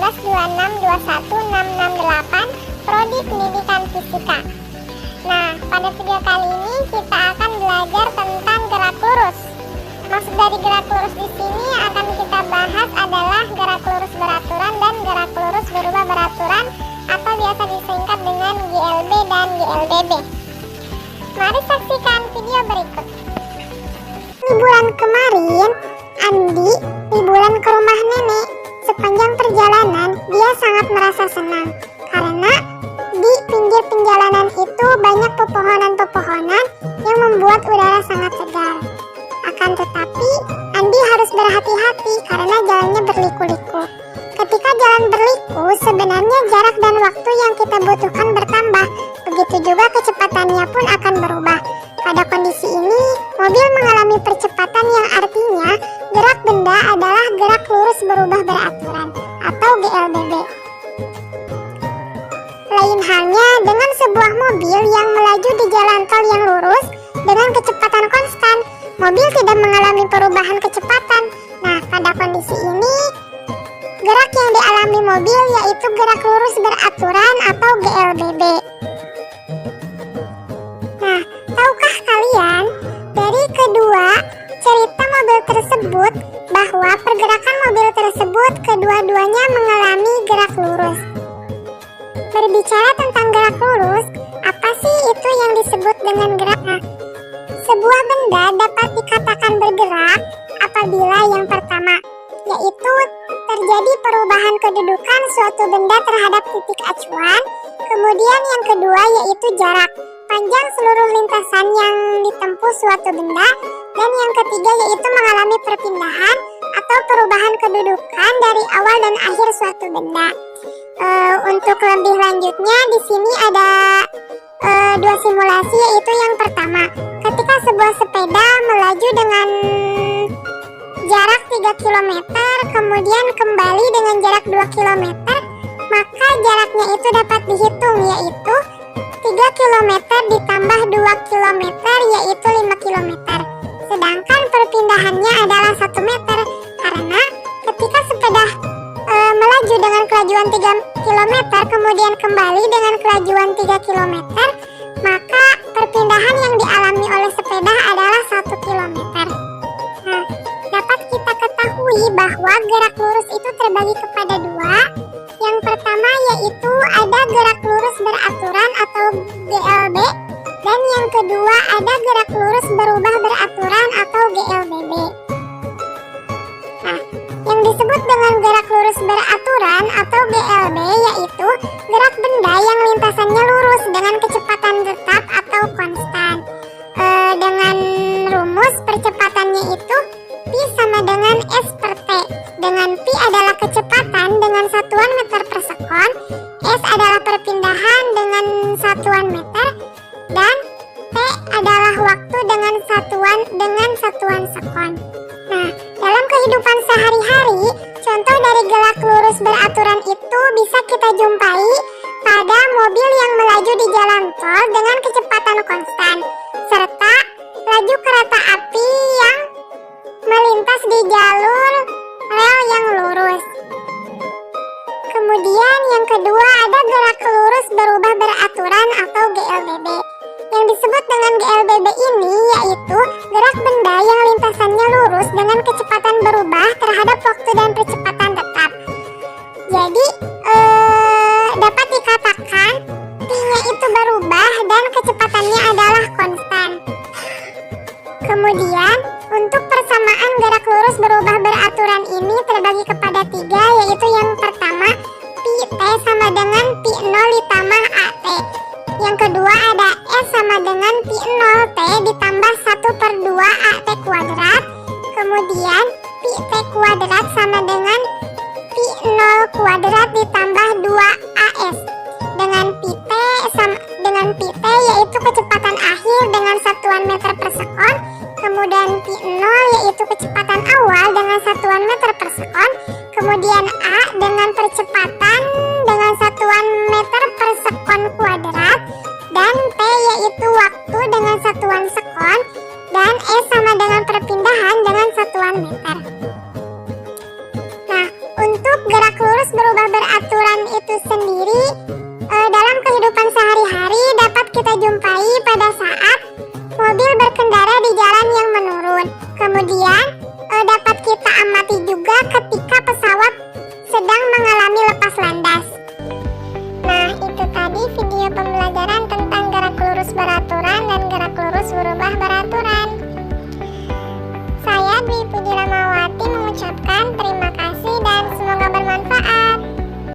18212121668 Prodi Pendidikan Fisika. Nah, pada video kali ini kita akan belajar tentang gerak lurus. Maksud dari gerak lurus di sini akan kita bahas adalah gerak lurus beraturan dan gerak lurus berubah beraturan atau biasa disingkat dengan GLB dan GLBB. Mari saksikan video berikut. Liburan kemarin, Andi liburan ke rumah nenek. Sepanjang perjalanan, dia sangat merasa senang karena di pinggir perjalanan itu banyak pepohonan-pepohonan yang membuat udara sangat segar. Akan tetapi, Andi harus berhati-hati karena jalannya berliku-liku. Ketika jalan berliku, sebenarnya jarak dan waktu yang kita butuhkan bertambah. Begitu juga kecepatannya pun akan berubah. Pada kondisi ini, mobil mengalami percepatan yang artinya gerak benda adalah gerak lurus berubah beraturan atau GLBB. Lain halnya dengan sebuah mobil yang melaju di jalan tol yang lurus dengan kecepatan konstan, mobil tidak mengalami perubahan kecepatan. Nah, pada kondisi ini, gerak yang dialami mobil yaitu gerak lurus beraturan atau GLBB. Nah, tahukah kalian dari kedua cerita mobil tersebut bahwa pergerakan mobil tersebut kedua-duanya mengalami gerak lurus? Berbicara tentang gerak lurus, apa sih itu yang disebut dengan gerak? Nah, sebuah benda dapat dikatakan bergerak apabila yang pertama, yaitu terjadi perubahan kedudukan suatu benda terhadap titik acuan. Kemudian yang kedua yaitu jarak panjang seluruh lintasan yang ditempuh suatu benda. Dan yang ketiga yaitu mengalami perpindahan atau perubahan kedudukan dari awal dan akhir suatu benda. Untuk lebih lanjutnya di sini ada dua simulasi, yaitu yang pertama, ketika sebuah sepeda melaju dengan jarak 3 km kemudian kembali dengan jarak 2 km, maka jaraknya itu dapat dihitung, yaitu 3 km ditambah 2 km yaitu 5 km. Sedangkan perpindahannya adalah 1 meter karena ketika sepeda melaju dengan kelajuan 3 km kemudian kembali dengan kelajuan 3 km, maka perpindahan yang dialami oleh sepeda adalah 1 km. Nah, dapat kita ketahui bahwa gerak lurus itu terbagi kepada dua. Yang pertama yaitu ada gerak lurus beraturan atau GLB, dan yang kedua ada gerak lurus berubah beraturan atau GLBB. Nah, yang disebut dengan gerak lurus beraturan atau GLB yaitu gerak benda yang lintasannya lurus dengan kecepatan tetap atau konstan. Dengan rumus percepatannya itu P sama dengan S per T, dengan P adalah kecepatan dengan satuan meter per sekon, S adalah perpindahan dengan satuan meter, dan T adalah waktu dengan satuan sekon. Nah, dalam kehidupan sehari-hari, contoh dari gerak lurus beraturan itu bisa kita jumpai pada mobil yang melaju di jalan tol dengan kecepatan konstan, serta laju kereta api yang melintas di jalur rel yang lurus. Kemudian yang kedua ada gerak lurus berubah beraturan atau GLBB. Yang disebut dengan GLBB ini yaitu gerak benda yang lintasannya lurus dengan kecepatan berubah terhadap waktu dan percepatan tetap. Jadi dapat dikatakan P-nya itu berubah dan kecepatannya adalah konstan. Kemudian untuk persamaan gerak lurus berubah beraturan ini terbagi kepada tiga, yaitu yang pertama Pt sama dengan P0 ditambah AT. Yang kedua ada S sama dengan P0T ditambah 1/2 AT kuadrat. Kemudian Pt kuadrat sama dengan P0 kuadrat ditambah 2AS. Dengan Pt yaitu kecepatan akhir dengan satuan meter per sekon. Kemudian P0 yaitu kecepatan awal dengan satuan meter per sekon. Kemudian A dengan percepatan dengan satuan meter per sekon kuadrat. Dan T yaitu waktu dengan satuan sekon. Dan S sama dengan perpindahan dengan satuan meter. Nah, untuk gerak lurus berubah berarti itu sendiri dalam kehidupan sehari-hari dapat kita jumpai pada saat mobil berkendara di jalan yang menurun. Kemudian dapat kita amati juga ketika pesawat sedang mengalami lepas landas. Nah, itu tadi video pembelajaran tentang gerak lurus beraturan dan gerak lurus berubah beraturan.